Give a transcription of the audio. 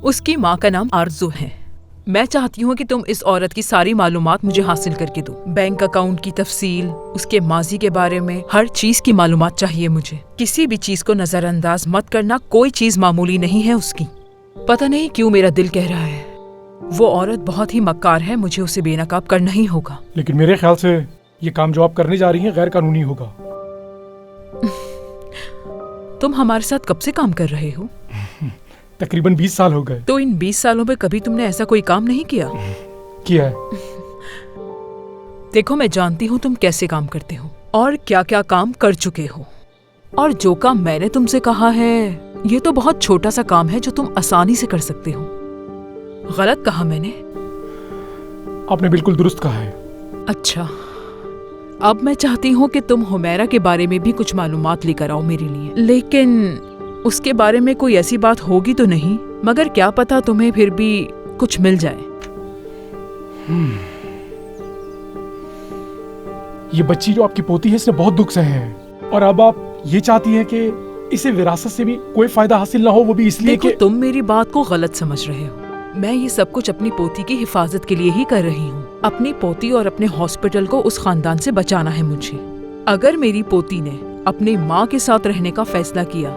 اس کی ماں کا نام آرزو ہے۔ میں چاہتی ہوں کہ تم اس عورت کی ساری معلومات مجھے حاصل کر کے دو، بینک اکاؤنٹ کی تفصیل، اس کے ماضی کے بارے میں ہر چیز کی معلومات چاہیے مجھے۔ کسی بھی چیز کو نظر انداز مت کرنا، کوئی چیز معمولی نہیں ہے اس کی۔ پتہ نہیں کیوں میرا دل کہہ رہا ہے وہ عورت بہت ہی مکار ہے، مجھے اسے بے نقاب کرنا ہی ہوگا۔ لیکن میرے خیال سے یہ کام جو آپ کرنے جا رہی ہیں غیر قانونی ہوگا۔ تم ہمارے ساتھ کب سے کام کر رہے ہو؟ تقریباً 20 سال ہو گئے۔ تو ان 20 سالوں میں کبھی تم نے ایسا کوئی کام نہیں کیا؟ کیا ہے۔ دیکھو میں جانتی ہوں تم کیسے کام کرتے ہو اور کیا کیا کام کر چکے ہو، اور جو کام میں نے تم سے کہا ہے یہ تو بہت چھوٹا سا کام ہے جو تم آسانی سے کر سکتے ہو۔ غلط کہا میں نے؟ آپ نے بالکل درست کہا ہے۔ اچھا، اب میں چاہتی ہوں کہ تم حمیرہ کے بارے میں بھی کچھ معلومات لے کر آؤ میرے لیے، لیکن اس کے بارے میں کوئی ایسی بات ہوگی تو نہیں مگر کیا پتا تمہیں پھر بھی کچھ مل جائے۔ یہ بچی جو آپ کی پوتی ہے اس نے بہت دکھ سہے ہیں، اور اب آپ یہ چاہتی ہیں کہ اسے وراثت سے بھی کوئی فائدہ حاصل نہ ہو، وہ بھی اس لیے دیکھو کہ تم میری بات کو غلط سمجھ رہے ہو۔ میں یہ سب کچھ اپنی پوتی کی حفاظت کے لیے ہی کر رہی ہوں۔ اپنی پوتی اور اپنے ہاسپٹل کو اس خاندان سے بچانا ہے مجھے۔ اگر میری پوتی نے اپنی ماں کے ساتھ رہنے کا فیصلہ کیا